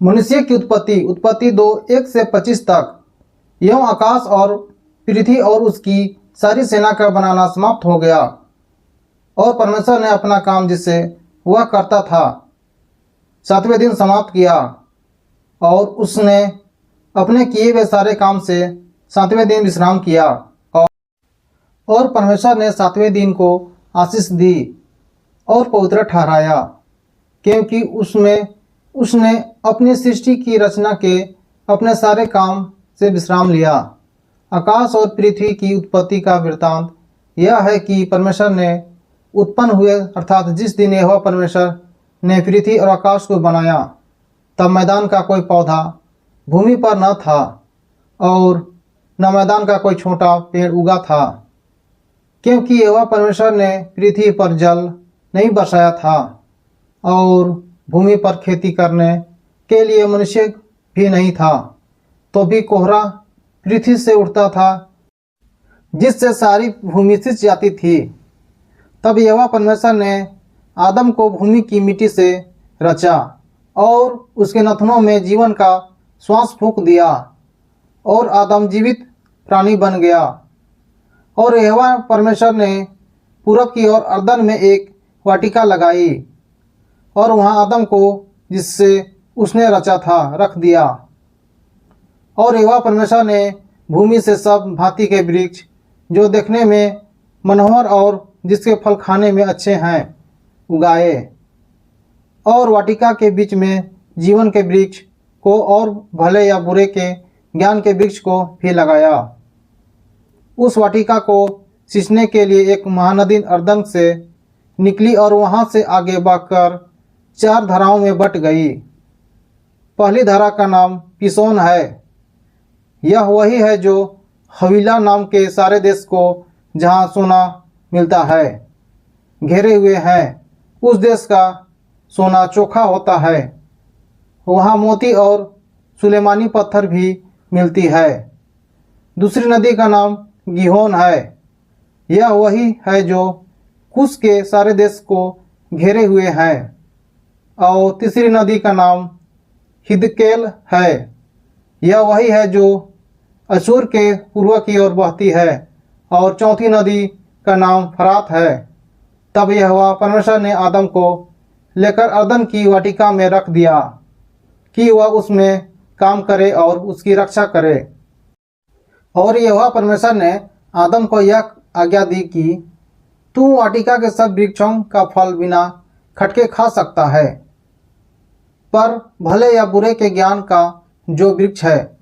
मनुष्य की उत्पत्ति 2:1 से 25 तक। एवं आकाश और पृथ्वी और उसकी सारी सेना का बनाना समाप्त हो गया, और परमेश्वर ने अपना काम जिससे वह करता था 7वें दिन समाप्त किया, और उसने अपने किए हुए सारे काम से 7वें दिन विश्राम किया। और परमेश्वर ने 7वें दिन को आशीष दी और पवित्र ठहराया, क्योंकि उसमें उसने अपनी सृष्टि की रचना के अपने सारे काम से विश्राम लिया। आकाश और पृथ्वी की उत्पत्ति का वृत्तांत यह है कि परमेश्वर ने उत्पन्न हुए, अर्थात जिस दिन यहोवा परमेश्वर ने पृथ्वी और आकाश को बनाया, तब मैदान का कोई पौधा भूमि पर न था और न मैदान का कोई छोटा पेड़ उगा था, क्योंकि यहोवा परमेश्वर ने पृथ्वी पर जल नहीं बरसाया था और भूमि पर खेती करने के लिए मनुष्य भी नहीं था। तो भी कोहरा पृथ्वी से उठता था, जिससे सारी भूमि सिंच जाती थी। तब यहोवा परमेश्वर ने आदम को भूमि की मिट्टी से रचा और उसके नथनों में जीवन का श्वास फूंक दिया, और आदम जीवित प्राणी बन गया। और यहोवा परमेश्वर ने पूरब की ओर अर्दन में एक वाटिका लगाई और वहां आदम को जिससे उसने रचा था रख दिया। और यहोवा परमेश्वर ने भूमि से सब भांति के वृक्ष जो देखने में मनोहर और जिसके फल खाने में अच्छे हैं उगाए, और वाटिका के बीच में जीवन के वृक्ष को और भले या बुरे के ज्ञान के वृक्ष को भी लगाया। उस वाटिका को सींचने के लिए एक महानदी अर्दन से निकली और वहां से आगे बढ़कर 4 धाराओं में बट गई। पहली धारा का नाम पिसोन है। यह वही है जो हवीला नाम के सारे देश को, जहाँ सोना मिलता है, घेरे हुए हैं। उस देश का सोना चोखा होता है, वहाँ मोती और सुलेमानी पत्थर भी मिलती है। दूसरी नदी का नाम गिहोन है। यह वही है जो कुश के सारे देश को घेरे हुए हैं। और तीसरी नदी का नाम हिदकेल है। यह वही है जो अशूर के पूर्व की ओर बहती है। और चौथी नदी का नाम फरात है। तब यहोवा परमेश्वर ने आदम को लेकर अर्दन की वाटिका में रख दिया कि वह उसमें काम करे और उसकी रक्षा करे। और यहोवा परमेश्वर ने आदम को यह आज्ञा दी कि तू वाटिका के सब वृक्षों का फल बिना खटके खा सकता है, पर भले या बुरे के ज्ञान का जो वृक्ष है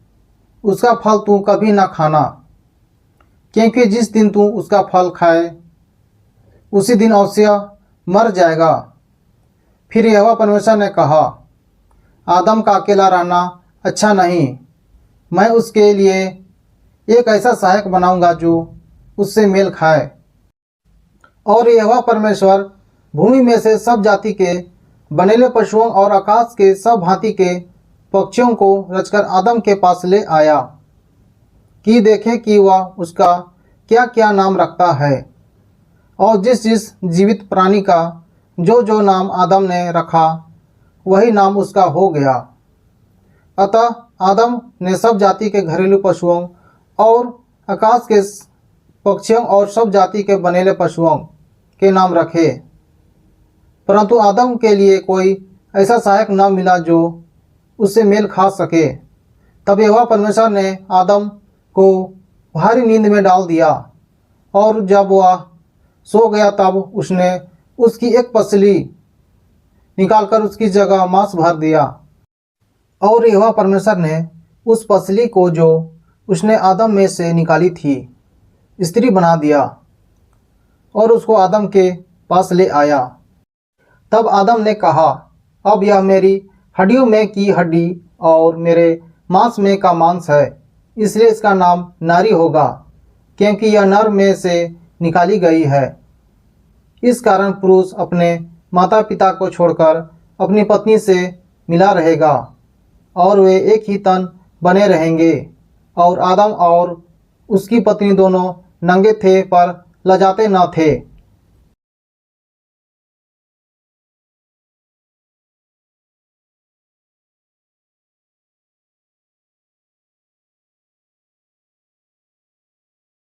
उसका फल तू कभी न खाना, क्योंकि जिस दिन तू उसका फल खाए उसी दिन अवश्य मर जाएगा। फिर यहोवा परमेश्वर ने कहा, आदम का अकेला रहना अच्छा नहीं, मैं उसके लिए एक ऐसा सहायक बनाऊंगा जो उससे मेल खाए। और यहोवा परमेश्वर भूमि में से सब जाति के बनेले पशुओं और आकाश के सब भांति के पक्षियों को रचकर आदम के पास ले आया कि देखे कि वह उसका क्या क्या नाम रखता है। और जिस जिस जीवित प्राणी का जो जो नाम आदम ने रखा वही नाम उसका हो गया। अतः आदम ने सब जाति के घरेलू पशुओं और आकाश के पक्षियों और सब जाति के बनेले पशुओं के नाम रखे, परंतु आदम के लिए कोई ऐसा सहायक न मिला जो उससे मेल खा सके। तब यहोवा परमेश्वर ने आदम को भारी नींद में डाल दिया, और जब वह सो गया तब उसने उसकी एक पसली निकालकर उसकी जगह मांस भर दिया। और यहोवा परमेश्वर ने उस पसली को जो उसने आदम में से निकाली थी स्त्री बना दिया और उसको आदम के पास ले आया। तब आदम ने कहा, अब यह मेरी हड्डियों में की हड्डी और मेरे मांस में का मांस है, इसलिए इसका नाम नारी होगा, क्योंकि यह नर में से निकाली गई है। इस कारण पुरुष अपने माता पिता को छोड़कर अपनी पत्नी से मिला रहेगा और वे एक ही तन बने रहेंगे। और आदम और उसकी पत्नी दोनों नंगे थे पर लजाते न थे।